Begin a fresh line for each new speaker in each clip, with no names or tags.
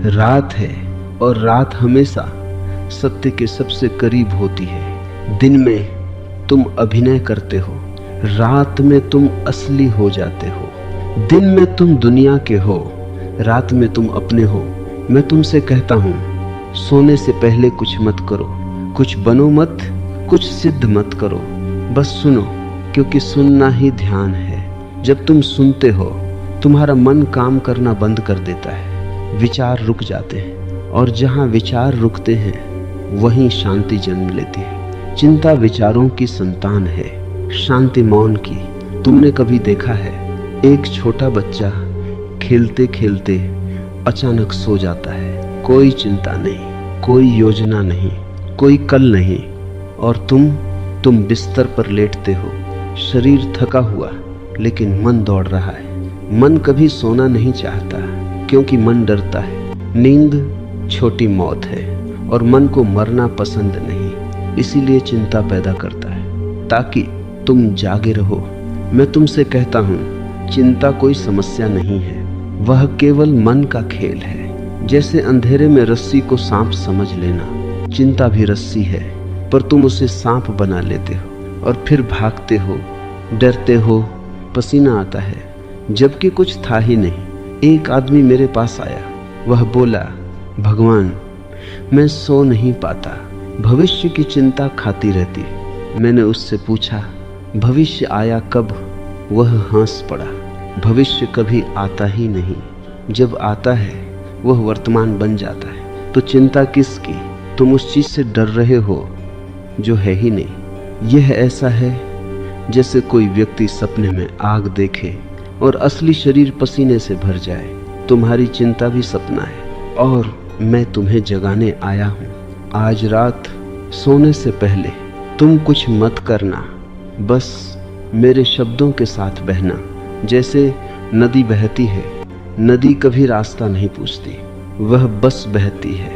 रात है और रात हमेशा सत्य के सबसे करीब होती है। दिन में तुम अभिनय करते हो, रात में तुम असली हो जाते हो। दिन में तुम दुनिया के हो, रात में तुम अपने हो। मैं तुमसे कहता हूँ, सोने से पहले कुछ मत करो, कुछ बनो मत, कुछ सिद्ध मत करो, बस सुनो, क्योंकि सुनना ही ध्यान है। जब तुम सुनते हो, तुम्हारा मन काम करना बंद कर देता है, विचार रुक जाते हैं, और जहाँ विचार रुकते हैं वहीं शांति जन्म लेती है। चिंता विचारों की संतान है, शांति मौन की। तुमने कभी देखा है एक छोटा बच्चा खेलते खेलते अचानक सो जाता है, कोई चिंता नहीं, कोई योजना नहीं, कोई कल नहीं, और तुम बिस्तर पर लेटते हो, शरीर थका हुआ लेकिन मन दौड़ रहा है। मन कभी सोना नहीं चाहता, क्योंकि मन डरता है। नींद छोटी मौत है और मन को मरना पसंद नहीं, इसीलिए चिंता पैदा करता है ताकि तुम जागे रहो। मैं तुमसे कहता हूँ, चिंता कोई समस्या नहीं है, वह केवल मन का खेल है। जैसे अंधेरे में रस्सी को सांप समझ लेना, चिंता भी रस्सी है, पर तुम उसे सांप बना लेते हो और फिर भागते हो, डरते हो, पसीना आता है, जबकि कुछ था ही नहीं। एक आदमी मेरे पास आया, वह बोला, भगवान, मैं सो नहीं पाता, भविष्य की चिंता खाती रहती। मैंने उससे पूछा, भविष्य आया कब? वह हंस पड़ा, भविष्य कभी आता ही नहीं, जब आता है वह वर्तमान बन जाता है। तो चिंता किसकी? तुम उस चीज से डर रहे हो जो है ही नहीं। यह ऐसा है जैसे कोई व्यक्ति सपने में आग देखे और असली शरीर पसीने से भर जाए। तुम्हारी चिंता भी सपना है और मैं तुम्हें जगाने आया हूँ। आज रात सोने से पहले तुम कुछ मत करना, बस मेरे शब्दों के साथ बहना। जैसे नदी बहती है, नदी कभी रास्ता नहीं पूछती, वह बस बहती है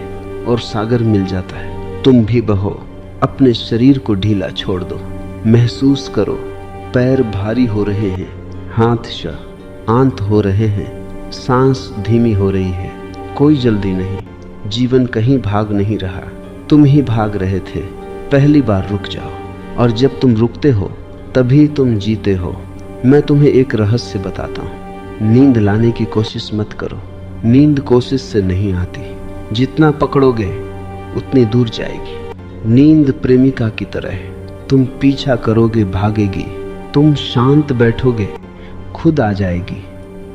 और सागर मिल जाता है। तुम भी बहो, अपने शरीर को ढीला छोड़ दो, महसूस करो, पैर भारी हो रहे हैं, हाथ शांत हो रहे हैं, सांस धीमी हो रही है। कोई जल्दी नहीं, जीवन कहीं भाग नहीं रहा, तुम ही भाग रहे थे। पहली बार रुक जाओ, और जब तुम रुकते हो तभी तुम जीते हो। मैं तुम्हें एक रहस्य बताता हूँ, नींद लाने की कोशिश मत करो, नींद कोशिश से नहीं आती, जितना पकड़ोगे उतनी दूर जाएगी। नींद प्रेमिका की तरह है, तुम पीछा करोगे भागेगी, तुम शांत बैठोगे खुद आ जाएगी।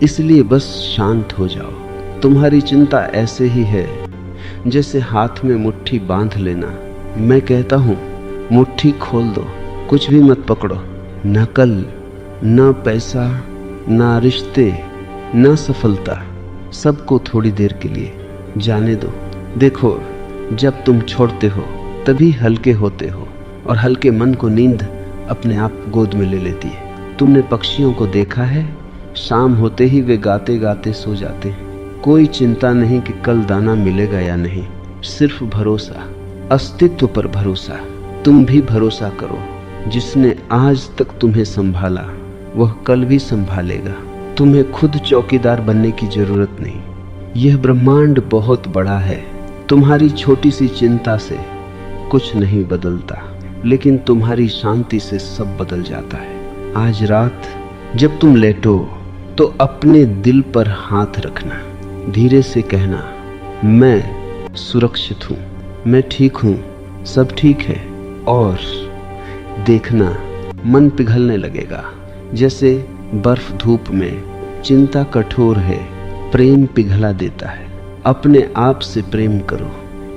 इसलिए बस शांत हो जाओ। तुम्हारी चिंता ऐसे ही है जैसे हाथ में मुट्ठी बांध लेना। मैं कहता हूँ, मुट्ठी खोल दो, कुछ भी मत पकड़ो, न कल, न पैसा, न रिश्ते, न सफलता, सबको थोड़ी देर के लिए जाने दो। देखो, जब तुम छोड़ते हो तभी हल्के होते हो, और हल्के मन को नींद अपने आप गोद में ले लेती है। तुमने पक्षियों को देखा है, शाम होते ही वे गाते गाते सो जाते हैं। कोई चिंता नहीं कि कल दाना मिलेगा या नहीं, सिर्फ भरोसा, अस्तित्व पर भरोसा। तुम भी भरोसा करो, जिसने आज तक तुम्हें संभाला वह कल भी संभालेगा। तुम्हें खुद चौकीदार बनने की जरूरत नहीं। यह ब्रह्मांड बहुत बड़ा है, तुम्हारी छोटी सी चिंता से कुछ नहीं बदलता, लेकिन तुम्हारी शांति से सब बदल जाता है। आज रात जब तुम लेटो तो अपने दिल पर हाथ रखना, धीरे से कहना, मैं सुरक्षित हूँ, मैं ठीक हूँ, सब ठीक है। और देखना, मन पिघलने लगेगा, जैसे बर्फ धूप में। चिंता कठोर है, प्रेम पिघला देता है। अपने आप से प्रेम करो,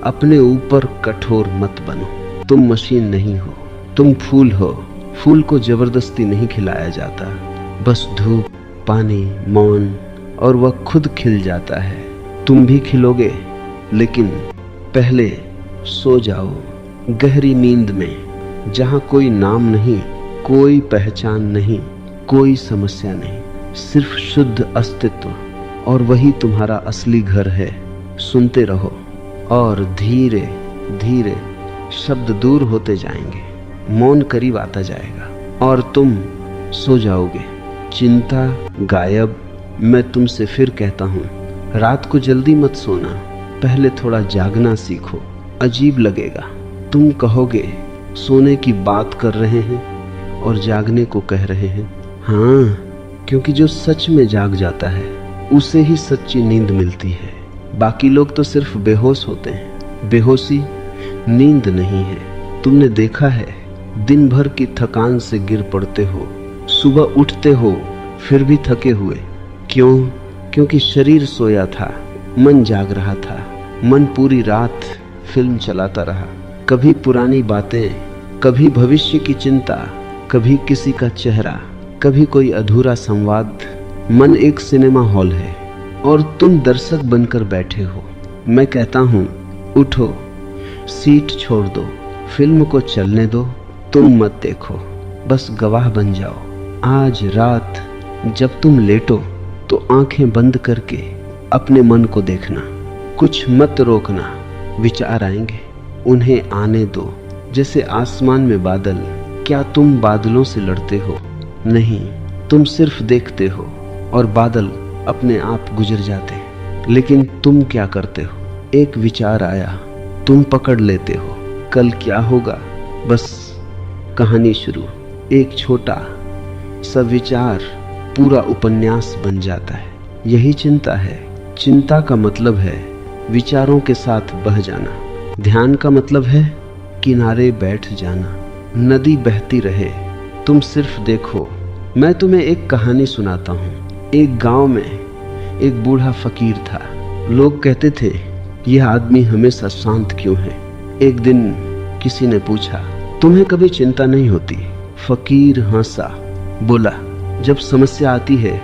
अपने ऊपर कठोर मत बनो। तुम मशीन नहीं हो, तुम फूल हो। फूल को जबरदस्ती नहीं खिलाया जाता, बस धूप, पानी, मौन, और वह खुद खिल जाता है। तुम भी खिलोगे, लेकिन पहले सो जाओ गहरी नींद में, जहाँ कोई नाम नहीं, कोई पहचान नहीं, कोई समस्या नहीं, सिर्फ शुद्ध अस्तित्व, और वही तुम्हारा असली घर है। सुनते रहो, और धीरे धीरे शब्द दूर होते जाएंगे, मौन करीब आता जाएगा, और तुम सो जाओगे। चिंता गायब। मैं तुमसे फिर कहता हूँ, रात को जल्दी मत सोना, पहले थोड़ा जागना सीखो। अजीब लगेगा, तुम कहोगे सोने की बात कर रहे हैं और जागने को कह रहे हैं। हाँ, क्योंकि जो सच में जाग जाता है उसे ही सच्ची नींद मिलती है। बाकी लोग तो सिर्फ बेहोश होते हैं। बेहोशी नींद नहीं है। तुमने देखा है, दिन भर की थकान से गिर पड़ते हो, सुबह उठते हो फिर भी थके हुए। क्यों? क्योंकि शरीर सोया था, मन जाग रहा था। मन पूरी रात फिल्म चलाता रहा, कभी पुरानी बातें, कभी भविष्य की चिंता, कभी किसी का चेहरा, कभी कोई अधूरा संवाद। मन एक सिनेमा हॉल है और तुम दर्शक बनकर बैठे हो। मैं कहता हूँ उठो, सीट छोड़ दो, फिल्म को चलने दो, तुम मत देखो, बस गवाह बन जाओ। आज रात जब तुम लेटो तो आंखें बंद करके अपने मन को देखना, कुछ मत रोकना। विचार आएंगे, उन्हें आने दो, जैसे आसमान में बादल। क्या तुम बादलों से लड़ते हो? नहीं, तुम सिर्फ देखते हो और बादल अपने आप गुजर जाते हैं। लेकिन तुम क्या करते हो? एक विचार आया, तुम पकड़ लेते हो। कल क्या होगा? बस कहानी शुरू। एक छोटा सा विचार पूरा उपन्यास बन जाता है। यही चिंता है। चिंता का मतलब है विचारों के साथ बह जाना। ध्यान का मतलब है किनारे बैठ जाना। नदी बहती रहे, तुम सिर्फ देखो। मैं तुम्हें एक कहानी सुनाता हूँ। एक गांव में एक बूढ़ा फकीर था। लोग कहते थे यह आदमी हमेशा शांत क्यों है। एक दिन किसी ने पूछा, तुम्हें कभी चिंता नहीं होती? फकीर हंसा, बोला, जब समस्या आती है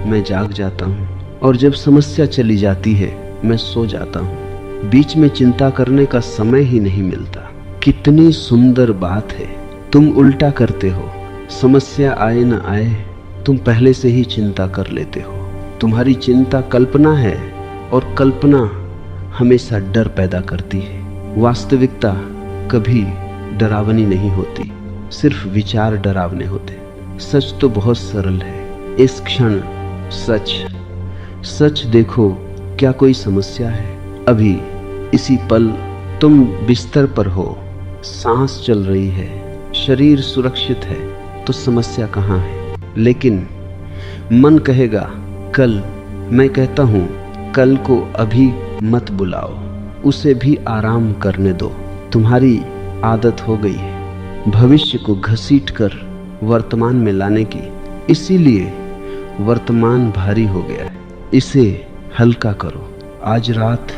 मैं जाग जाता हूँ और जब समस्या चली जाती है मैं सो जाता हूँ। बीच में चिंता करने का समय ही नहीं मिलता। कितनी सुंदर बात है। तुम उल्टा करते हो। समस्या आए न आए तुम पहले से ही चिंता कर लेते हो। तुम्हारी चिंता कल्पना है और कल्पना हमेशा डर पैदा करती है। वास्तविकता कभी डरावनी नहीं होती, सिर्फ विचार डरावने होते। सच तो बहुत सरल है। इस क्षण सच देखो, क्या कोई समस्या है? अभी इसी पल तुम बिस्तर पर हो, सांस चल रही है, शरीर सुरक्षित है, तो समस्या कहाँ है? लेकिन मन कहेगा कल। मैं कहता हूँ कल को अभी मत बुलाओ, उसे भी आराम करने दो। तुम्हारी आदत हो गई है भविष्य को घसीटकर वर्तमान में लाने की, इसीलिए वर्तमान भारी हो गया है। इसे हल्का करो। आज रात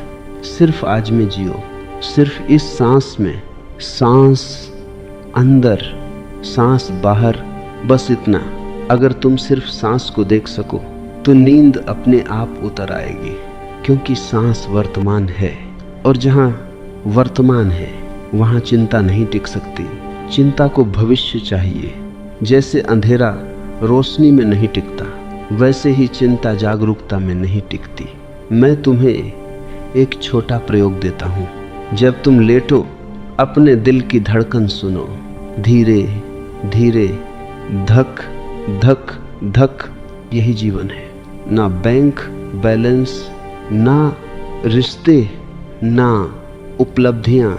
सिर्फ आज में जियो, सिर्फ इस सांस में, सांस अंदर सांस बाहर, बस इतना। अगर तुम सिर्फ सांस को देख सको तो नींद अपने आप उतर आएगी, क्योंकि सांस वर्तमान है और जहाँ वर्तमान है वहाँ चिंता नहीं टिक सकती। चिंता को भविष्य चाहिए। जैसे अंधेरा रोशनी में नहीं टिकता, वैसे ही चिंता जागरूकता में नहीं टिकती। मैं तुम्हें एक छोटा प्रयोग देता हूँ। जब तुम लेटो अपने दिल की धड़कन सुनो, धीरे धीरे, धक धक धक। यही जीवन है। ना बैंक बैलेंस, ना रिश्ते, ना उपलब्धियां,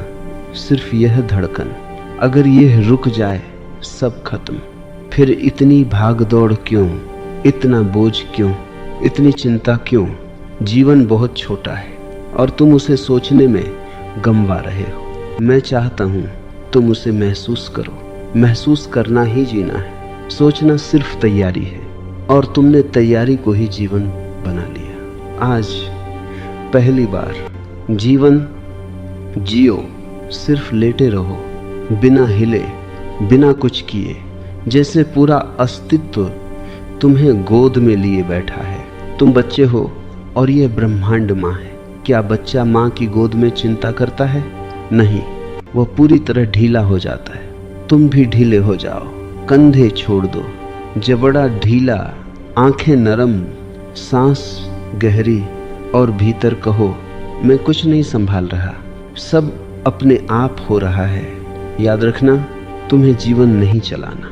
सिर्फ यह धड़कन। अगर यह रुक जाए सब खत्म। फिर इतनी भाग दौड़ क्यों, इतना बोझ क्यों, इतनी चिंता क्यों? जीवन बहुत छोटा है और तुम उसे सोचने में गंवा रहे हो। मैं चाहता हूँ तुम उसे महसूस करो। महसूस करना ही जीना है। सोचना सिर्फ तैयारी है और तुमने तैयारी को ही जीवन बना लिया। आज पहली बार जीवन जियो, सिर्फ लेटे रहो, बिना हिले, बिना कुछ किए, जैसे पूरा अस्तित्व तुम्हें गोद में लिए बैठा है। तुम बच्चे हो और ये ब्रह्मांड माँ है। क्या बच्चा माँ की गोद में चिंता करता है? नहीं, वह पूरी तरह ढीला हो जाता है। तुम भी ढीले हो जाओ, कंधे छोड़ दो, जबड़ा ढीला, आंखें नरम, सांस गहरी और भीतर कहो मैं कुछ नहीं संभाल रहा, सब अपने आप हो रहा है। याद रखना, तुम्हें जीवन नहीं चलाना,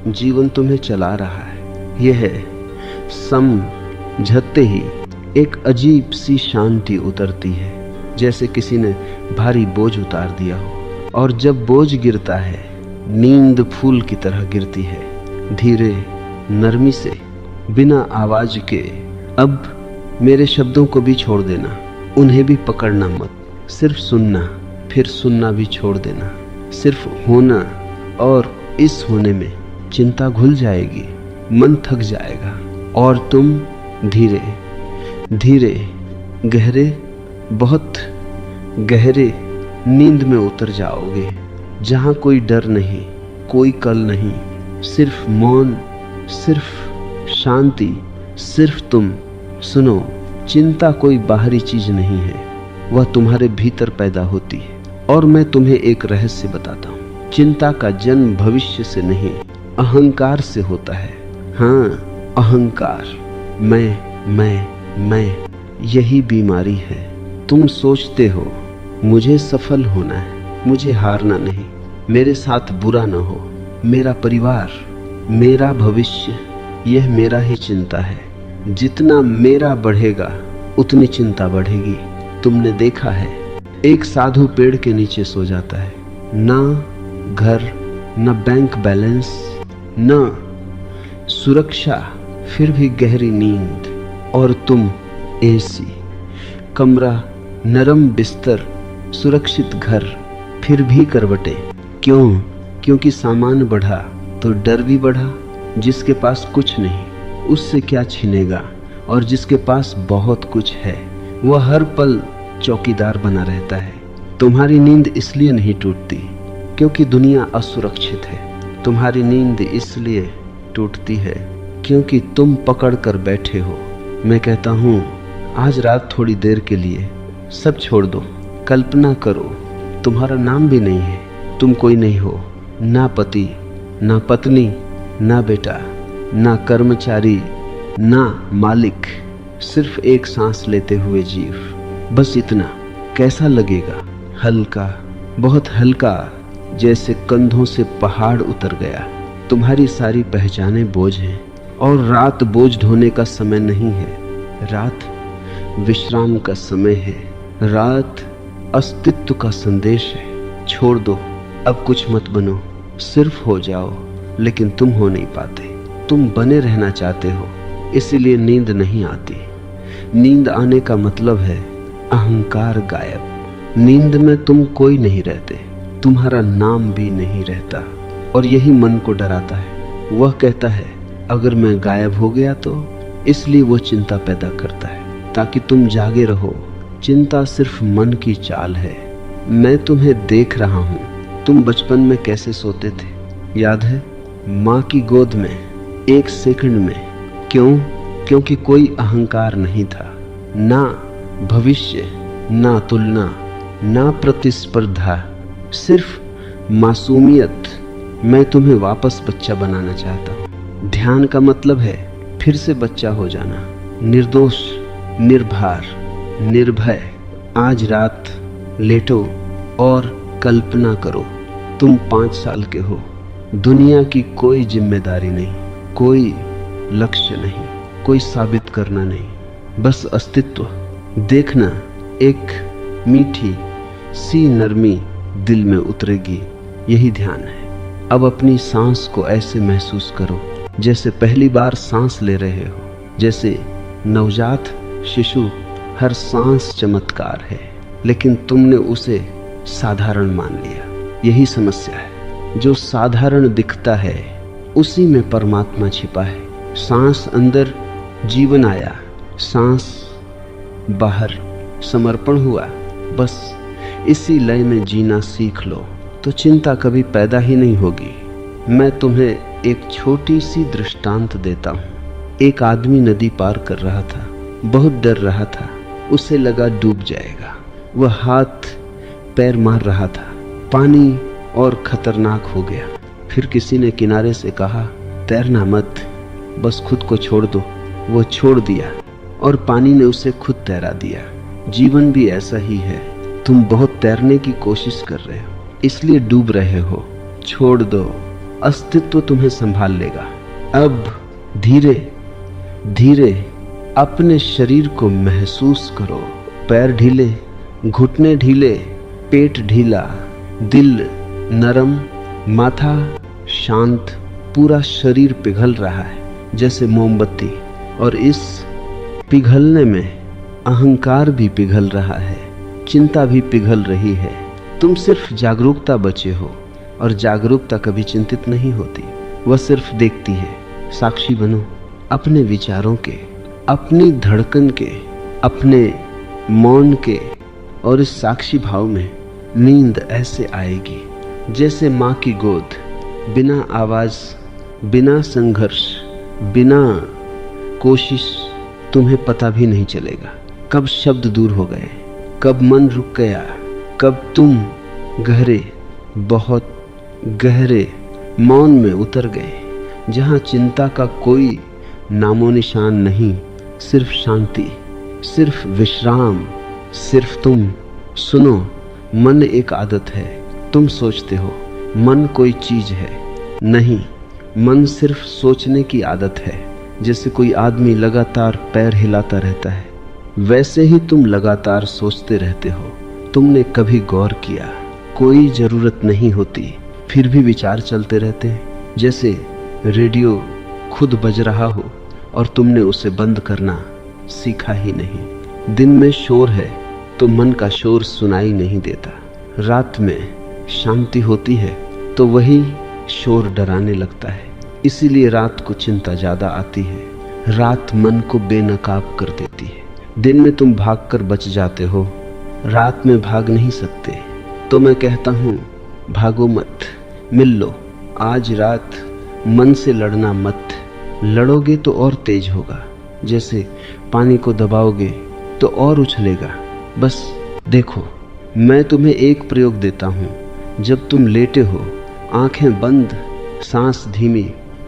जीवन तुम्हें चला रहा है। यह समझते ही एक अजीब सी शांति उतरती है, जैसे किसी ने भारी बोझ उतार दिया हो। और जब बोझ गिरता है, नींद फूल की तरह गिरती है, धीरे, नरमी से, बिना आवाज के। अब मेरे शब्दों को भी छोड़ देना, उन्हें भी पकड़ना मत, सिर्फ सुनना, फिर सुनना भी छोड़ देना। सिर्फ होना, और इस होने में चिंता घुल जाएगी, मन थक जाएगा, और तुम धीरे धीरे गहरे, बहुत गहरे नींद में उतर जाओगे, जहाँ कोई डर नहीं, कोई कल नहीं, सिर्फ मौन, सिर्फ शांति, सिर्फ तुम। सुनो, चिंता कोई बाहरी चीज नहीं है, वह तुम्हारे भीतर पैदा होती है। और मैं तुम्हें एक रहस्य बताता हूँ, चिंता का जन्म भविष्य से नहीं, अहंकार से होता है। हाँ, अहंकार, मैं, यही बीमारी है। तुम सोचते हो मुझे सफल होना है, मुझे हारना नहीं, मेरे साथ बुरा न हो, मेरा परिवार, मेरा भविष्य, यह मेरा ही चिंता है। जितना मेरा बढ़ेगा उतनी चिंता बढ़ेगी। तुमने देखा है, एक साधु पेड़ के नीचे सो जाता है, ना घर, न बैंक बैलेंस, न सुरक्षा, फिर भी गहरी नींद। और तुम एसी, कमरा, नरम बिस्तर, सुरक्षित घर, फिर भी करवटे। क्यों? क्योंकि सामान बढ़ा तो डर भी बढ़ा। जिसके पास कुछ नहीं उससे क्या छीनेगा, और जिसके पास बहुत कुछ है वह हर पल चौकीदार बना रहता है। तुम्हारी नींद इसलिए नहीं टूटती क्योंकि दुनिया असुरक्षित है, तुम्हारी नींद इसलिए टूटती है क्योंकि तुम पकड़ कर बैठे हो। मैं कहता हूँ, आज रात थोड़ी देर के लिए सब छोड़ दो। कल्पना करो तुम्हारा नाम भी नहीं है, तुम कोई नहीं हो, ना पति, ना पत्नी, ना बेटा, ना कर्मचारी, ना मालिक, सिर्फ एक सांस लेते हुए जीव। बस इतना। कैसा लगेगा? हल्का, बहुत हल्का, जैसे कंधों से पहाड़ उतर गया। तुम्हारी सारी पहचानें बोझ हैं, और रात बोझ ढोने का समय नहीं है। रात विश्राम का समय है, रात अस्तित्व का संदेश है। छोड़ दो, अब कुछ मत बनो, सिर्फ हो जाओ। लेकिन तुम हो नहीं पाते, तुम बने रहना चाहते हो, इसीलिए नींद नहीं आती। नींद आने का मतलब है अहंकार गायब। नींद में तुम कोई नहीं रहते, तुम्हारा नाम भी नहीं रहता, और यही मन को डराता है। वह कहता है अगर मैं गायब हो गया तो, इसलिए वो चिंता पैदा करता है ताकि तुम जागे रहो। चिंता सिर्फ मन की चाल है। मैं तुम्हें देख रहा हूँ, तुम बचपन में कैसे सोते थे, याद है? माँ की गोद में, एक सेकंड में। क्यों? क्योंकि कोई अहंकार नहीं था, ना भविष्य, ना तुलना, ना प्रतिस्पर्धा, सिर्फ मासूमियत। मैं तुम्हें वापस बच्चा बनाना चाहता हूँ। ध्यान का मतलब है फिर से बच्चा हो जाना, निर्दोष, निर्भार, निर्भय। आज रात लेटो और कल्पना करो तुम 5 साल के हो, दुनिया की कोई जिम्मेदारी नहीं, कोई लक्ष्य नहीं, कोई साबित करना नहीं, बस अस्तित्व। देखना, एक मीठी सी नरमी दिल में उतरेगी। यही ध्यान है। अब अपनी सांस को ऐसे महसूस करो जैसे पहली बार सांस ले रहे हो, जैसे नवजात शिशु। हर सांस चमत्कार है, लेकिन तुमने उसे साधारण मान लिया। यही समस्या है। जो साधारण दिखता है उसी में परमात्मा छिपा है। सांस अंदर, जीवन आया, सांस बाहर, समर्पण हुआ। बस इसी लय में जीना सीख लो तो चिंता कभी पैदा ही नहीं होगी। मैं तुम्हें एक छोटी सी दृष्टांत देता हूँ। एक आदमी नदी पार कर रहा था, बहुत डर रहा था, उसे लगा डूब जाएगा। वह हाथ पैर मार रहा था, पानी और खतरनाक हो गया। फिर किसी ने किनारे से कहा, तैरना मत, बस खुद को छोड़ दो। वो छोड़ दिया और पानी ने उसे खुद तैरा दिया। जीवन भी ऐसा ही है। तुम बहुत तैरने की कोशिश कर रहे हो, इसलिए डूब रहे हो। छोड़ दो, अस्तित्व तुम्हें संभाल लेगा। अब धीरे धीरे अपने शरीर को महसूस करो। पैर ढीले, घुटने ढीले, पेट ढीला, दिल नरम, माथा शांत, पूरा शरीर पिघल रहा है जैसे मोमबत्ती। और इस पिघलने में अहंकार भी पिघल रहा है, चिंता भी पिघल रही है। तुम सिर्फ जागरूकता बचे हो, और जागरूकता कभी चिंतित नहीं होती, वह सिर्फ देखती है। साक्षी बनो अपने विचारों के, अपनी धड़कन के, अपने मौन के। और इस साक्षी भाव में नींद ऐसे आएगी जैसे माँ की गोद, बिना आवाज, बिना संघर्ष, बिना कोशिश। तुम्हें पता भी नहीं चलेगा कब शब्द दूर हो गए, कब मन रुक गया, कब तुम गहरे, बहुत गहरे मौन में उतर गए, जहाँ चिंता का कोई नामो निशान नहीं, सिर्फ शांति, सिर्फ विश्राम, सिर्फ तुम। सुनो, मन एक आदत है। तुम सोचते हो मन कोई चीज है, नहीं, मन सिर्फ सोचने की आदत है। जैसे कोई आदमी लगातार पैर हिलाता रहता है, वैसे ही तुम लगातार सोचते रहते हो। तुमने कभी गौर किया कोई जरूरत नहीं होती, फिर भी विचार चलते रहते हैं। जैसे रेडियो खुद बज रहा हो और तुमने उसे बंद करना सीखा ही नहीं। दिन में शोर है तो मन का शोर सुनाई नहीं देता। रात में शांति होती है तो वही शोर डराने लगता है। इसीलिए रात को चिंता ज्यादा आती है। रात मन को बेनकाब कर देती है। दिन में तुम भागकर बच जाते हो, रात में भाग नहीं सकते। तो मैं कहता हूँ भागो मत, मिल लो। आज रात मन से लड़ना मत, लड़ोगे तो और तेज होगा। जैसे पानी को दबाओगे तो और उछलेगा। बस देखो, मैं तुम्हें एक प्रयोग देता हूँ। जब तुम लेटे हो, आंखें बंद, सांस धीमी,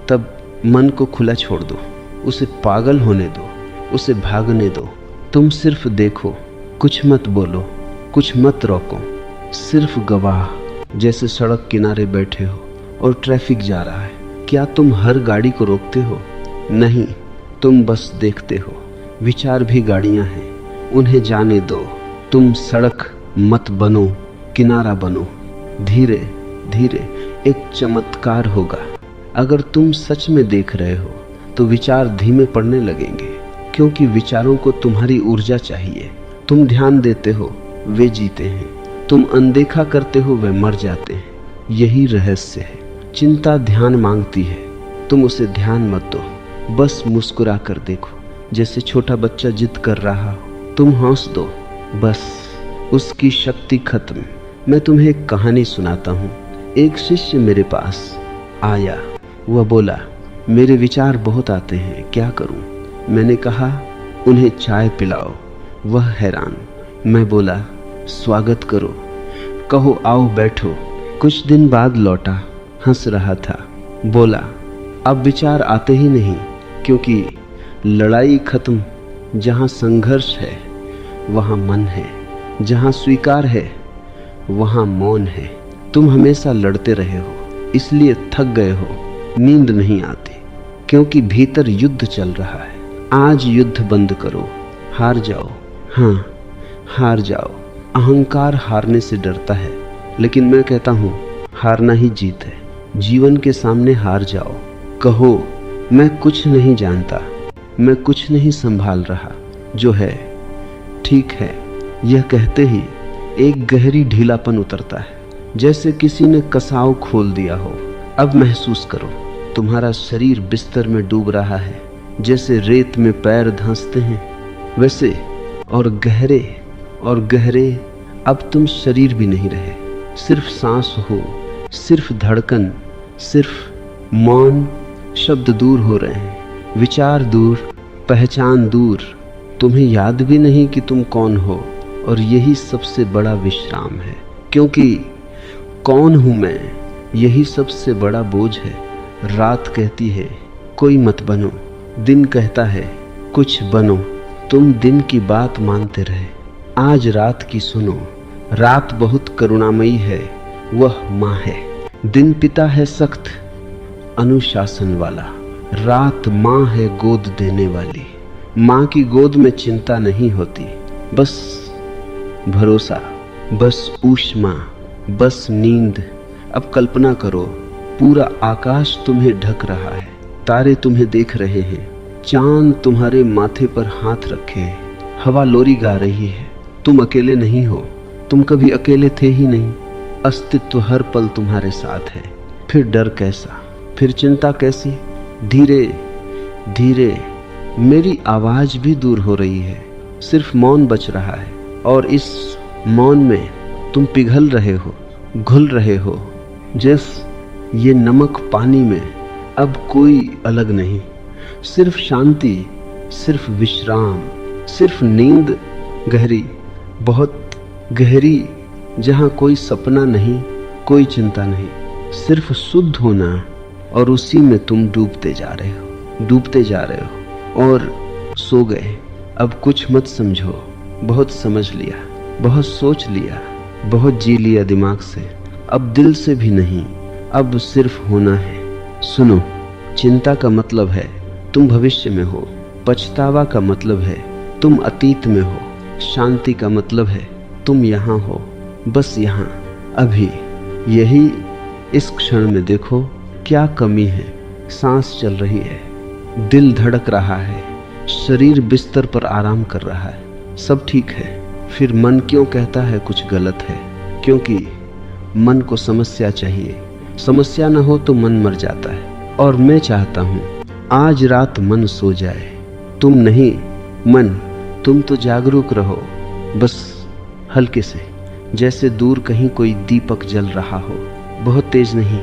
तब मन को खुला छोड़ दो, उसे पागल होने दो, उसे भागने दो। तुम सिर्फ देखो, कुछ मत बोलो, कुछ मत रोको, सिर्फ गवाह। जैसे सड़क किनारे बैठे हो और ट्रैफिक जा रहा है, क्या तुम हर गाड़ी को रोकते हो? नहीं, तुम बस देखते हो। विचार भी गाड़ियां हैं, उन्हें जाने दो। तुम सड़क मत बनो, किनारा बनो। धीरे धीरे एक चमत्कार होगा। अगर तुम सच में देख रहे हो तो विचार धीमे पड़ने लगेंगे, क्योंकि विचारों को तुम्हारी ऊर्जा चाहिए। तुम ध्यान देते हो, वे जीते हैं। तुम अनदेखा करते हो, वे मर जाते हैं। यही रहस्य है। चिंता ध्यान मांगती है, तुम उसे ध्यान मत दो, बस मुस्कुरा कर देखो। जैसे छोटा बच्चा जिद कर रहा हो, तुम हंस दो, बस उसकी शक्ति खत्म। मैं तुम्हें एक कहानी सुनाता हूँ। एक शिष्य मेरे पास आया, वह बोला, मेरे विचार बहुत आते हैं, क्या करूं? मैंने कहा, उन्हें चाय पिलाओ। वह हैरान। मैं बोला, स्वागत करो, कहो आओ बैठो। कुछ दिन बाद लौटा, हंस रहा था। बोला, अब विचार आते ही नहीं, क्योंकि लड़ाई खत्म। जहाँ संघर्ष है वहाँ मन है, जहाँ स्वीकार है वहाँ मौन है। तुम हमेशा लड़ते रहे हो, इसलिए थक गए हो, नींद नहीं आती, क्योंकि भीतर युद्ध चल रहा है। आज युद्ध बंद करो, हार जाओ। हाँ, हार जाओ। अहंकार हारने से डरता है, लेकिन मैं कहता हूँ हारना ही जीत है। जीवन के सामने हार जाओ, कहो मैं कुछ नहीं जानता, मैं कुछ नहीं संभाल रहा, जो है ठीक है। यह कहते ही एक गहरी ढीलापन उतरता है, जैसे किसी ने कसाव खोल दिया हो। अब महसूस करो, तुम्हारा शरीर बिस्तर में डूब रहा है। जैसे रेत में पैर धंसते हैं, वैसे और गहरे अब तुम शरीर भी नहीं रहे, सिर्फ सांस हो, सिर्फ धड़कन, सिर्फ मौन। शब्द दूर हो रहे हैं, विचार दूर, पहचान दूर। तुम्हें याद भी नहीं कि तुम कौन हो, और यही सबसे बड़ा विश्राम है। क्योंकि कौन हूं मैं, यही सबसे बड़ा बोझ है। रात कहती है कोई मत बनो, दिन कहता है कुछ बनो। तुम दिन की बात मानते रहे, आज रात की सुनो। रात बहुत करुणामयी है, वह माँ है। दिन पिता है सख्त अनुशासन वाला, रात माँ है गोद देने वाली। माँ की गोद में चिंता नहीं होती, बस भरोसा, बस ऊष्मा, बस नींद। अब कल्पना करो, पूरा आकाश तुम्हें ढक रहा है, तारे तुम्हें देख रहे हैं, चांद तुम्हारे माथे पर हाथ रखे है, हवा लोरी गा रही है। तुम अकेले नहीं हो, तुम कभी अकेले थे ही नहीं। अस्तित्व हर पल तुम्हारे साथ है। फिर डर कैसा, फिर चिंता कैसी? धीरे धीरे मेरी आवाज भी दूर हो रही है, सिर्फ मौन बच रहा है, और इस मौन में तुम पिघल रहे हो, घुल रहे हो। जैसे ये नमक पानी में, अब कोई अलग नहीं, सिर्फ शांति, सिर्फ विश्राम, सिर्फ नींद गहरी, बहुत गहरी, जहाँ कोई सपना नहीं, कोई चिंता नहीं, सिर्फ शुद्ध होना। और उसी में तुम डूबते जा रहे हो, डूबते जा रहे हो और सो गए। अब कुछ मत समझो, बहुत समझ लिया, बहुत सोच लिया, बहुत जी लिया दिमाग से, अब दिल से भी नहीं, अब सिर्फ होना है। सुनो, चिंता का मतलब है तुम भविष्य में हो, पछतावा का मतलब है तुम अतीत में हो, शांति का मतलब है तुम यहाँ हो, बस यहाँ, अभी, यही इस क्षण में। देखो क्या कमी है, सांस चल रही है, दिल धड़क रहा है, शरीर बिस्तर पर आराम कर रहा है, सब ठीक है। फिर मन क्यों कहता है कुछ गलत है? क्योंकि मन को समस्या चाहिए, समस्या न हो तो मन मर जाता है। और मैं चाहता हूँ आज रात मन सो जाए, तुम नहीं, मन, तुम तो जागरूक रहो, बस हल्के से, जैसे दूर कहीं कोई दीपक जल रहा हो, बहुत तेज नहीं,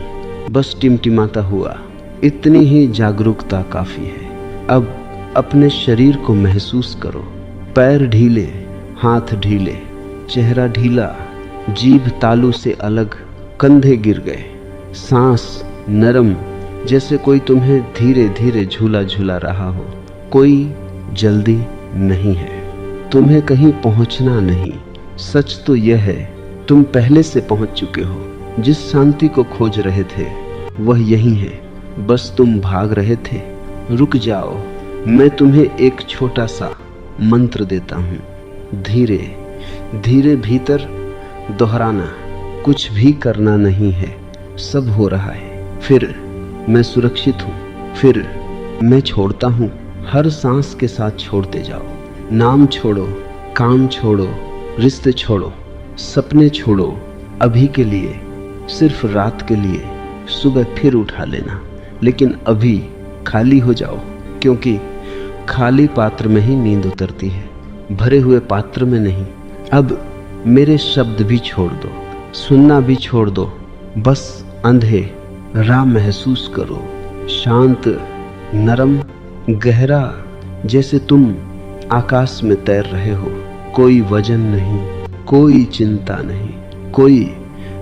बस टिमटिमाता हुआ। इतनी ही जागरूकता काफी है। अब अपने शरीर को महसूस करो, पैर ढीले, हाथ ढीले, चेहरा ढीला, जीभ तालू से अलग, कंधे गिर गए, सांस नरम, जैसे कोई तुम्हें धीरे धीरे झूला झूला रहा हो। कोई जल्दी नहीं है, तुम्हें कहीं पहुंचना नहीं। सच तो यह है तुम पहले से पहुंच चुके हो। जिस शांति को खोज रहे थे वह यही है, बस तुम भाग रहे थे। रुक जाओ, मैं तुम्हें एक छोटा सा मंत्र देता हूँ। धीरे धीरे भीतर दोहराना, कुछ भी करना नहीं है, सब हो रहा है। फिर मैं सुरक्षित हूँ, फिर मैं छोड़ता हूँ। हर सांस के साथ छोड़ते जाओ। नाम छोड़ो, काम छोड़ो, रिश्ते छोड़ो, सपने छोड़ो। अभी के लिए, सिर्फ रात के लिए, सुबह फिर उठा लेना, लेकिन अभी खाली हो जाओ, क्योंकि खाली पात्र में ही नींद उतरती है, भरे हुए पात्र में नहीं। अब मेरे शब्द भी छोड़ दो, सुनना भी छोड़ दो, बस अंधे राह महसूस करो। शांत, नरम, गहरा, जैसे तुम आकाश में तैर रहे हो। कोई वजन नहीं, कोई चिंता नहीं, कोई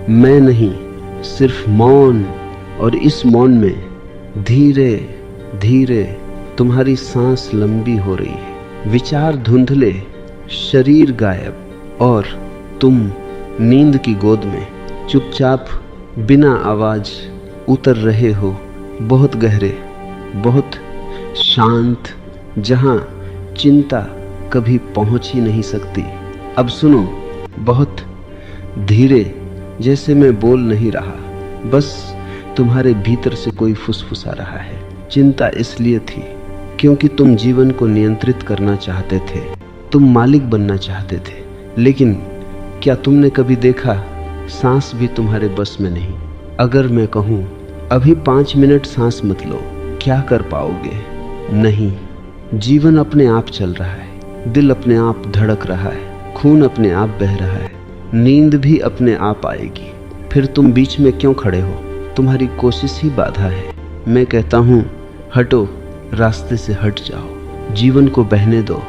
मैं नहीं, सिर्फ मौन। और इस मौन में धीरे धीरे तुम्हारी सांस लंबी हो रही है, विचार धुंधले, शरीर गायब, और तुम नींद की गोद में चुपचाप बिना आवाज उतर रहे हो, बहुत गहरे, बहुत शांत, जहां चिंता कभी पहुंच ही नहीं सकती। अब सुनो, बहुत धीरे, जैसे मैं बोल नहीं रहा, बस तुम्हारे भीतर से कोई फुसफुसा रहा है। चिंता इसलिए थी क्योंकि तुम जीवन को नियंत्रित करना चाहते थे, तुम मालिक बनना चाहते थे। लेकिन क्या तुमने कभी देखा, सांस भी तुम्हारे बस में नहीं। अगर मैं कहूँ अभी 5 मिनट सांस मत लो, क्या कर पाओगे? नहीं। जीवन अपने आप चल रहा है, दिल अपने आप धड़क रहा है, खून अपने आप बह रहा है, नींद भी अपने आप आएगी। फिर तुम बीच में क्यों खड़े हो? तुम्हारी कोशिश ही बाधा है। मैं कहता हूँ हटो, रास्ते से हट जाओ, जीवन को बहने दो।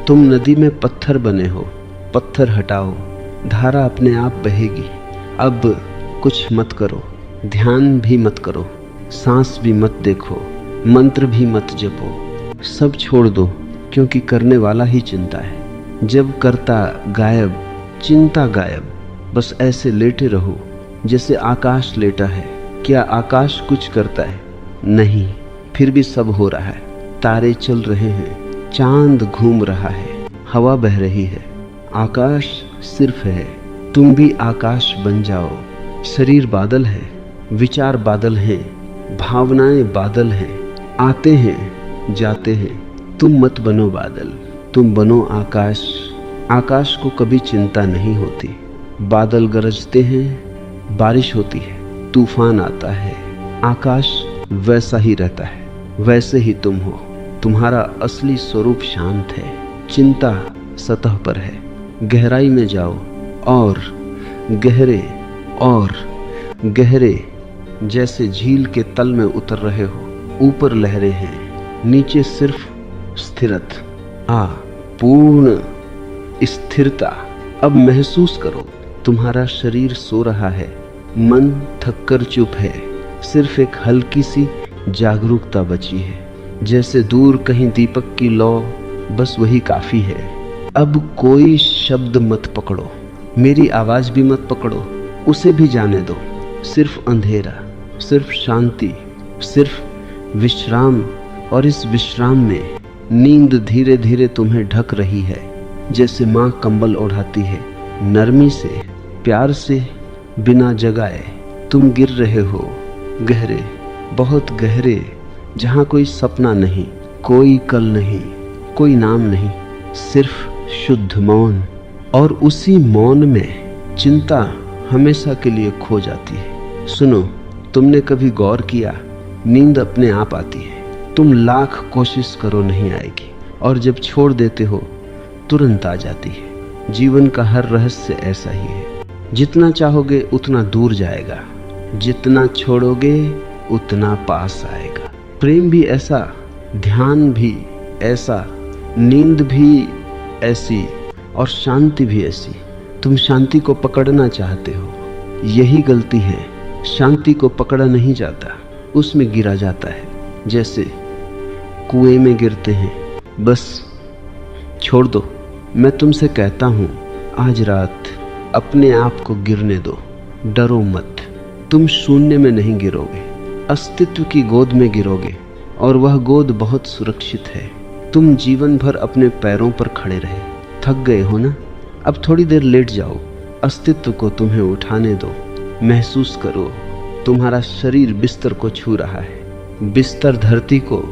तुम नदी में पत्थर बने हो, पत्थर हटाओ, धारा अपने आप बहेगी। अब कुछ मत करो, ध्यान भी मत करो, सांस भी मत देखो, मंत्र भी मत जपो, सब छोड़ दो, क्योंकि करने वाला ही चिंता है। जब करता गायब, चिंता गायब। बस ऐसे लेटे रहो जैसे आकाश लेटा है। क्या आकाश कुछ करता है? नहीं। फिर भी सब हो रहा है, तारे चल रहे हैं, चांद घूम रहा है, हवा बह रही है, आकाश सिर्फ है। तुम भी आकाश बन जाओ। शरीर बादल है, विचार बादल हैं, भावनाएं बादल हैं, आते हैं जाते हैं। तुम मत बनो बादल, तुम बनो आकाश। आकाश को कभी चिंता नहीं होती। बादल गरजते हैं, बारिश होती है, तूफान आता है, आकाश वैसा ही रहता है। वैसे ही तुम हो। तुम्हारा असली स्वरूप शांत है। चिंता सतह पर है। गहराई में जाओ और गहरे जैसे झील के तल में उतर रहे हो। ऊपर लहरें हैं, नीचे सिर्फ स्थिरता, पूर्ण स्थिरता। अब महसूस करो, तुम्हारा शरीर सो रहा है, मन थककर चुप है, सिर्फ एक हल्की सी जागरूकता बची है। जैसे दूर कहीं दीपक की लौ, बस वही काफी है। अब कोई शब्द मत पकड़ो, मेरी आवाज भी मत पकड़ो, उसे भी जाने दो। सिर्फ अंधेरा, सिर्फ शांति, सिर्फ विश्राम। और इस विश्राम में नींद धीरे धीरे तुम्हें ढक रही है, जैसे माँ कंबल ओढ़ाती है, नरमी से, प्यार से, बिना जगाए। तुम गिर रहे हो गहरे, बहुत गहरे, जहाँ कोई सपना नहीं, कोई कल नहीं, कोई नाम नहीं, सिर्फ शुद्ध मौन। और उसी मौन में चिंता हमेशा के लिए खो जाती है। सुनो, तुमने कभी गौर किया, नींद अपने आप आती है। तुम लाख कोशिश करो नहीं आएगी, और जब छोड़ देते हो तुरंत आ जाती है। जीवन का हर रहस्य ऐसा ही है। जितना चाहोगे उतना दूर जाएगा, जितना छोड़ोगे उतना पास आएगा। प्रेम भी ऐसा, ध्यान भी ऐसा, नींद भी ऐसी, और शांति भी ऐसी। तुम शांति को पकड़ना चाहते हो, यही गलती है। शांति को पकड़ा नहीं जाता, उसमें गिरा जाता है। जैसे कुएं में गिरते हैं, बस छोड़ दो। मैं तुमसे कहता हूँ, आज रात अपने आप को गिरने दो, डरो मत। तुम शून्य में नहीं गिरोगे, अस्तित्व की गोद में गिरोगे, और वह गोद बहुत सुरक्षित है। तुम जीवन भर अपने पैरों पर खड़े रहे, थक गए हो ना? अब थोड़ी देर लेट जाओ, अस्तित्व को तुम्हें उठाने दो। महसूस करो, तुम्हारा शरीर बिस्तर को छू रहा है, बिस्तर धरती को,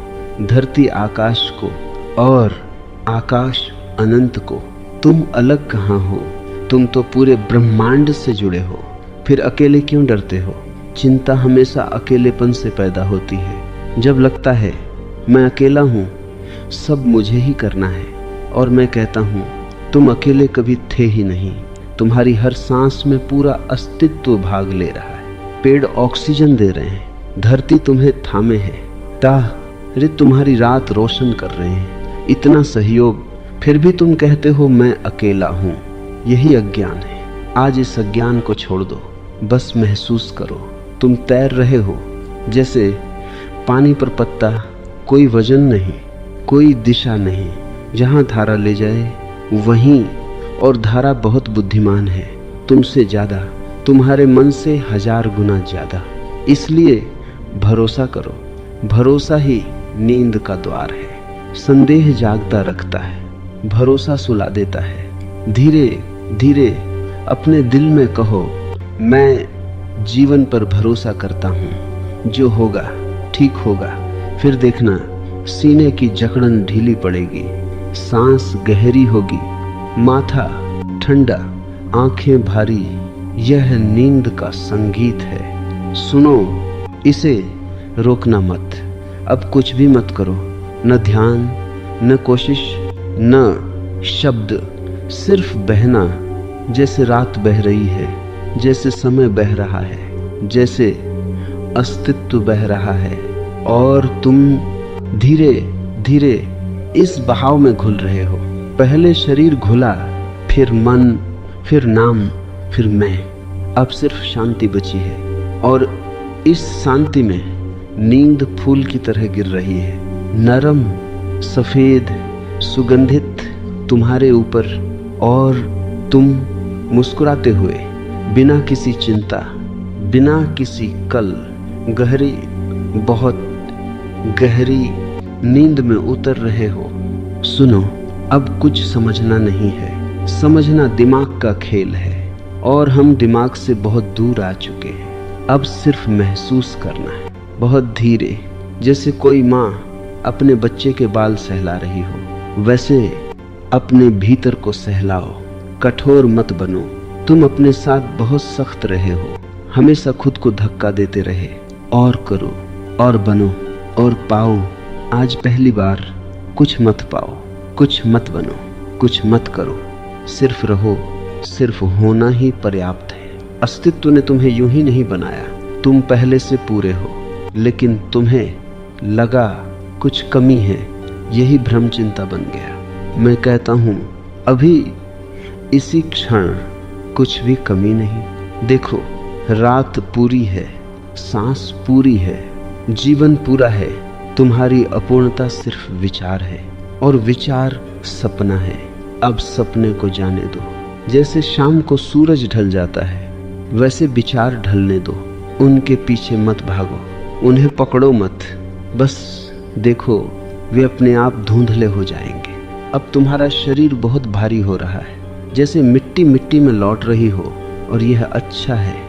धरती आकाश को, और आकाश अनंत को। तुम अलग कहाँ हो? तुम तो पूरे ब्रह्मांड से जुड़े हो। फिर अकेले क्यों डरते हो? चिंता हमेशा अकेलेपन से पैदा होती है। जब लगता है मैं अकेला हूँ, सब मुझे ही करना है, और मैं कहता हूँ तुम अकेले कभी थे ही नहीं। तुम्हारी हर सांस में पूरा अस्तित्व भाग ले रहा है। पेड़ ऑक्सीजन दे रहे हैं, धरती तुम्हें थामे है, तारे तुम्हारी रात रोशन कर रहे हैं। इतना सहयोग, फिर भी तुम कहते हो मैं अकेला हूँ। यही अज्ञान है। आज इस अज्ञान को छोड़ दो, बस महसूस करो तुम तैर रहे हो, जैसे पानी पर पत्ता। कोई वजन नहीं, कोई दिशा नहीं, जहाँ धारा ले जाए वहीं। और धारा बहुत बुद्धिमान है, तुमसे ज्यादा, तुम्हारे मन से 1000 गुना ज्यादा। इसलिए भरोसा करो, भरोसा ही नींद का द्वार है। संदेह जागता रखता है, भरोसा सुला देता है। धीरे धीरे अपने दिल में कहो, मैं जीवन पर भरोसा करता हूँ, जो होगा ठीक होगा। फिर देखना सीने की जकड़न ढीली पड़ेगी, सांस गहरी होगी, माथा ठंडा, आंखें भारी। यह नींद का संगीत है, सुनो इसे, रोकना मत। अब कुछ भी मत करो, न ध्यान, न कोशिश, न शब्द, सिर्फ बहना। जैसे रात बह रही है, जैसे समय बह रहा है, जैसे अस्तित्व बह रहा है, और तुम धीरे धीरे इस बहाव में घुल रहे हो। पहले शरीर घुला, फिर मन, फिर नाम, फिर मैं। अब सिर्फ शांति बची है, और इस शांति में नींद फूल की तरह गिर रही है, नरम, सफेद, सुगंधित तुम्हारे ऊपर। और तुम मुस्कुराते हुए, बिना किसी चिंता, बिना किसी कल, गहरी, बहुत गहरी नींद में उतर रहे हो। सुनो, अब कुछ समझना नहीं है, समझना दिमाग का खेल है और हम दिमाग से बहुत दूर आ चुके हैं। अब सिर्फ महसूस करना है, बहुत धीरे, जैसे कोई माँ अपने बच्चे के बाल सहला रही हो, वैसे अपने भीतर को सहलाओ। कठोर मत बनो, तुम अपने साथ बहुत सख्त रहे हो, हमेशा खुद को धक्का देते रहे। और करो और बनो और पाओ। आज पहली बार कुछ मत पाओ, कुछ मत बनो, कुछ मत करो, सिर्फ रहो। सिर्फ होना ही पर्याप्त है। अस्तित्व ने तुम्हें यूं ही नहीं बनाया, तुम पहले से पूरे हो, लेकिन तुम्हें लगा कुछ कमी है, यही भ्रम चिंता बन गया। मैं कहता हूं अभी इसी क्षण कुछ भी कमी नहीं। देखो, रात पूरी है, सांस पूरी है, जीवन पूरा है। तुम्हारी अपूर्णता सिर्फ विचार है और विचार सपना है। अब सपने को जाने दो। जैसे शाम को सूरज ढल जाता है, वैसे विचार ढलने दो। उनके पीछे मत भागो, उन्हें पकड़ो मत। बस देखो, वे अपने आप धुंधले हो जाएंगे। अब तुम्हारा शरीर बहुत भारी हो रहा है, जैसे मिट्टी मिट्टी में लौट रही हो, और यह अच्छा है।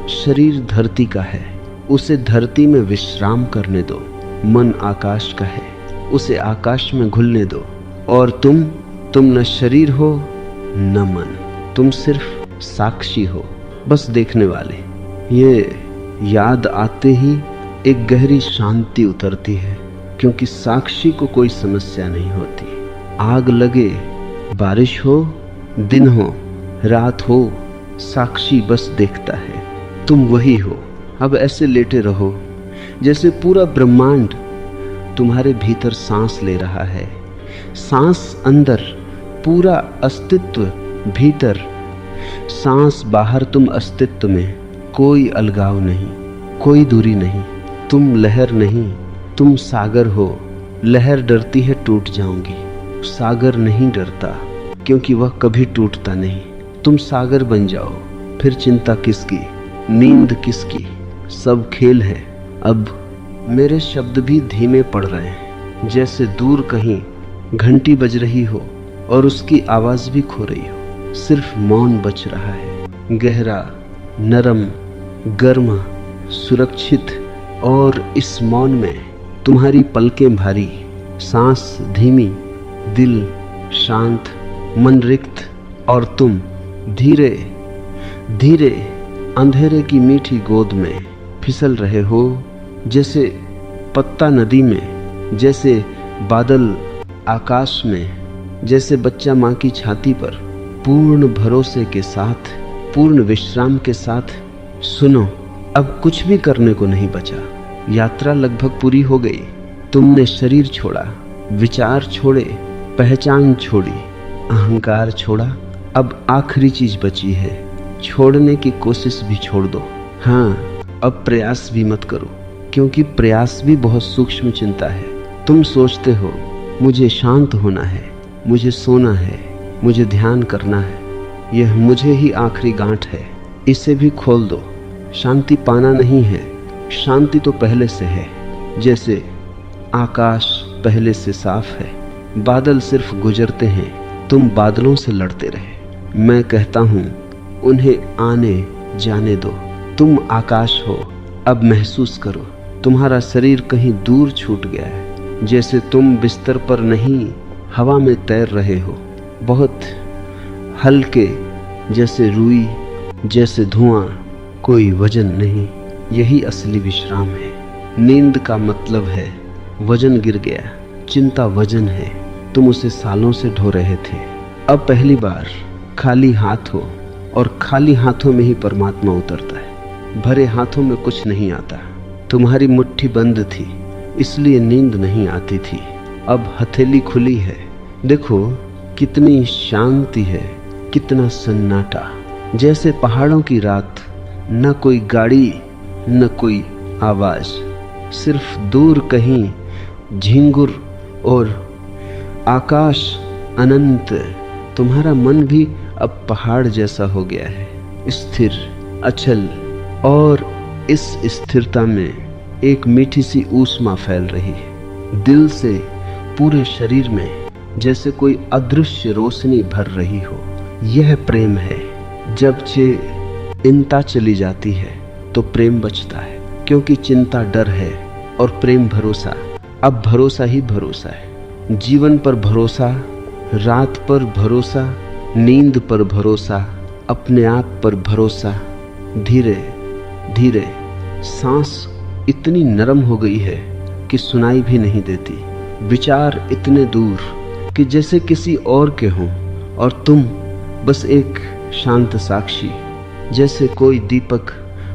शरीर धरती का है, उसे धरती में विश्राम करने दो। मन आकाश का है, उसे आकाश में घुलने दो। और तुम न शरीर हो न मन, तुम सिर्फ साक्षी हो, बस देखने वाले। ये याद आते ही एक गहरी शांति उतरती है, क्योंकि साक्षी को कोई समस्या नहीं होती। आग लगे, बारिश हो, दिन हो, रात हो, साक्षी बस देखता है। तुम वही हो। अब ऐसे लेटे रहो जैसे पूरा ब्रह्मांड तुम्हारे भीतर सांस ले रहा है। सांस अंदर, पूरा अस्तित्व भीतर, सांस बाहर। तुम अस्तित्व में, कोई अलगाव नहीं, कोई दूरी नहीं। तुम लहर नहीं, तुम सागर हो। लहर डरती है टूट जाऊंगी, सागर नहीं डरता, क्योंकि वह कभी टूटता नहीं। तुम सागर बन जाओ, फिर चिंता किसकी, नींद किसकी, सब खेल है। अब मेरे शब्द भी धीमे पड़ रहे हैं, जैसे दूर कहीं घंटी बज रही हो और उसकी आवाज भी खो रही हो। सिर्फ मौन बच रहा है, गहरा, नरम, गर्म, सुरक्षित। और इस मौन में तुम्हारी पलकें भारी, सांस धीमी, दिल शांत, मन रिक्त, और तुम धीरे धीरे अंधेरे की मीठी गोद में फिसल रहे हो। जैसे पत्ता नदी में, जैसे बादल आकाश में, जैसे बच्चा माँ की छाती पर, पूर्ण भरोसे के साथ, पूर्ण विश्राम के साथ। सुनो, अब कुछ भी करने को नहीं बचा। यात्रा लगभग पूरी हो गई। तुमने शरीर छोड़ा, विचार छोड़े, पहचान छोड़ी, अहंकार छोड़ा। अब आखिरी चीज बची है, छोड़ने की कोशिश भी छोड़ दो। हाँ, अब प्रयास भी मत करो, क्योंकि प्रयास भी बहुत सूक्ष्म चिंता है। तुम सोचते हो मुझे शांत होना है, मुझे सोना है, मुझे ध्यान करना है। यह मुझे ही आखिरी गांठ है, इसे भी खोल दो। शांति पाना नहीं है, शांति तो पहले से है। जैसे आकाश पहले से साफ है, बादल सिर्फ गुजरते हैं, तुम बादलों से लड़ते रहे। मैं कहता हूँ उन्हें आने जाने दो। तुम आकाश हो। अब महसूस करो, तुम्हारा शरीर कहीं दूर छूट गया है, जैसे तुम बिस्तर पर नहीं, हवा में तैर रहे हो, बहुत हल्के, जैसे रुई, जैसे धुआं, कोई वजन नहीं। यही असली विश्राम है। नींद का मतलब है वजन गिर गया, चिंता वजन है, तुम उसे सालों से ढो रहे थे। अब पहली बार खाली हाथ हो, और खाली हाथों में ही परमात्मा उतरता है। भरे हाथों में कुछ नहीं आता। तुम्हारी मुट्ठी बंद थी, इसलिए नींद नहीं आती थी। अब हथेली खुली है, देखो कितनी शांति है, कितना सन्नाटा, जैसे पहाड़ों की रात। न कोई गाड़ी, न कोई आवाज, सिर्फ दूर कहीं झिंगुर और आकाश अनंत। तुम्हारा मन भी अब पहाड़ जैसा हो गया है, स्थिर, अचल। और इस स्थिरता में एक मीठी सी ऊष्मा फैल रही है, दिल से पूरे शरीर में। जैसे कोई अदृश्य रोशनी भर रही हो। यह प्रेम है। जब चिंता चली जाती है तो प्रेम बचता है, क्योंकि चिंता डर है और प्रेम भरोसा। अब भरोसा ही भरोसा है। जीवन पर भरोसा, रात पर भरोसा, नींद पर भरोसा, अपने आप पर भरोसा। धीरे धीरे सांस इतनी नरम हो गई है कि सुनाई भी नहीं देती। विचार इतने दूर कि जैसे किसी और के हों और तुम बस एक शांत साक्षी। जैसे कोई दीपक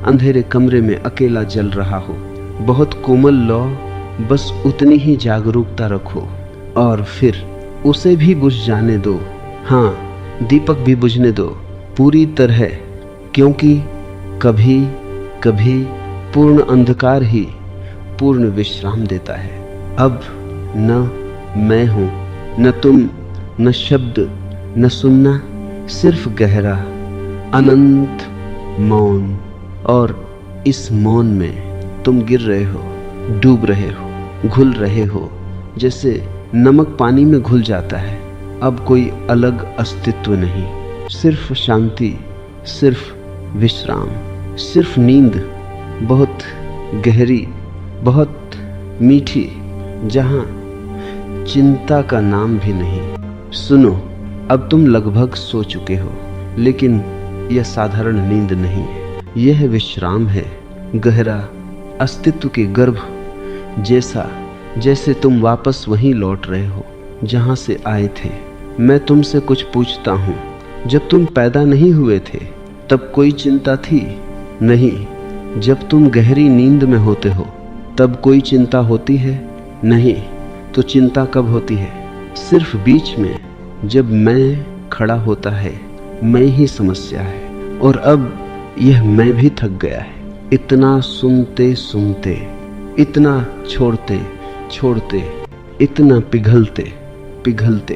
अंधेरे कमरे में अकेला जल रहा हो। बहुत कोमल लौ, बस उतनी ही जागरूकता रखो और फिर उसे भी बुझ जाने दो। हाँ, दीपक भी बुझने दो पूरी तरह, क्योंकि कभी कभी पूर्ण अंधकार ही पूर्ण विश्राम देता है। अब न मैं हूं, न तुम, न शब्द, न सुनना, सिर्फ गहरा अनंत मौन। और इस मौन में तुम गिर रहे हो, डूब रहे हो, घुल रहे हो, जैसे नमक पानी में घुल जाता है। अब कोई अलग अस्तित्व नहीं, सिर्फ शांति, सिर्फ विश्राम, सिर्फ नींद, बहुत गहरी, बहुत मीठी, जहां चिंता का नाम भी नहीं। सुनो, अब तुम लगभग सो चुके हो, लेकिन यह साधारण नींद नहीं है। यह विश्राम है, गहरा अस्तित्व के गर्भ जैसा, जैसे तुम वापस वहीं लौट रहे हो जहां से आए थे। मैं तुमसे कुछ पूछता हूँ। जब तुम पैदा नहीं हुए थे तब कोई चिंता थी? नहीं। जब तुम गहरी नींद में होते हो तब कोई चिंता होती है? नहीं। तो चिंता कब होती है? सिर्फ बीच में, जब मैं खड़ा होता है। मैं ही समस्या है। और अब यह मैं भी थक गया है। इतना सुनते सुनते, इतना छोड़ते छोड़ते, इतना पिघलते पिघलते।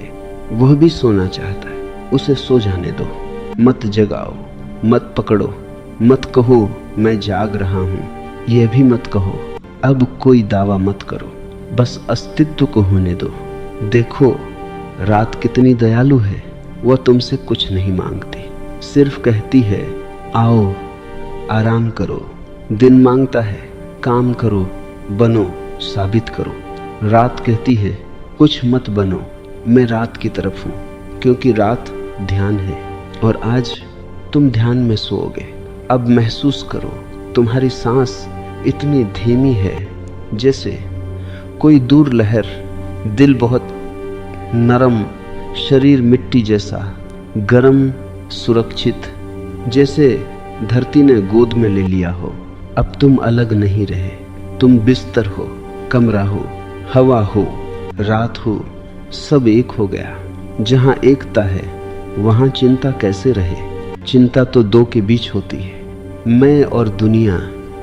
वह भी सोना चाहता है, उसे सो जाने दो। मत जगाओ, मत पकड़ो, मत कहो मैं जाग रहा हूँ। यह भी मत कहो। अब कोई दावा मत करो, बस अस्तित्व को होने दो। देखो रात कितनी दयालु है। वह तुमसे कुछ नहीं मांगती, सिर्फ कहती है आओ आराम करो। दिन मांगता है काम करो, बनो, साबित करो। रात कहती है कुछ मत बनो, मैं रात की तरफ हूँ, क्योंकि रात ध्यान है। और आज तुम ध्यान में सोओगे। अब महसूस करो, तुम्हारी सांस इतनी धीमी है जैसे कोई दूर लहर। दिल बहुत नरम, शरीर मिट्टी जैसा गरम, सुरक्षित, जैसे धरती ने गोद में ले लिया हो। अब तुम अलग नहीं रहे। तुम बिस्तर हो, कमरा हो, हवा हो, रात हो, सब एक हो गया। जहाँ एकता है वहाँ चिंता कैसे रहे? चिंता तो दो के बीच होती है। मैं और दुनिया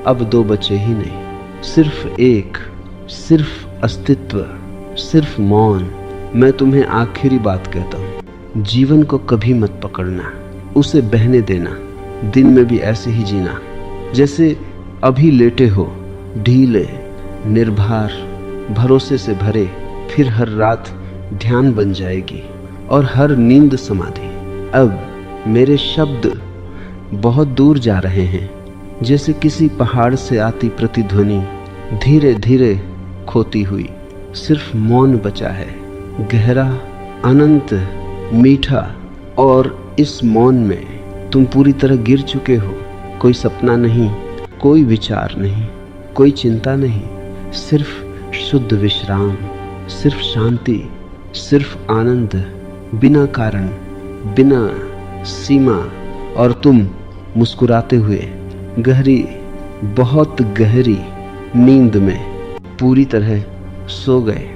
अब दो बचे ही नहीं, सिर्फ एक, सिर्फ अस्तित्व, सिर्फ मौन। मैं तुम्हें आखिरी बात कहता हूँ, जीवन को कभी मत पकड़ना, उसे बहने देना। दिन में भी ऐसे ही जीना जैसे अभी लेटे हो, ढीले, निर्भर, भरोसे से भरे। फिर हर रात ध्यान बन जाएगी और हर नींद समाधि। अब मेरे शब्द बहुत दूर जा रहे हैं, जैसे किसी पहाड़ से आती प्रतिध्वनि धीरे धीरे खोती हुई। सिर्फ मौन बचा है, गहरा, अनंत, मीठा। और इस मौन में तुम पूरी तरह गिर चुके हो। कोई सपना नहीं, कोई विचार नहीं, कोई चिंता नहीं, सिर्फ शुद्ध विश्राम, सिर्फ शांति, सिर्फ आनंद, बिना कारण, बिना सीमा। और तुम मुस्कुराते हुए गहरी, बहुत गहरी नींद में पूरी तरह सो गए।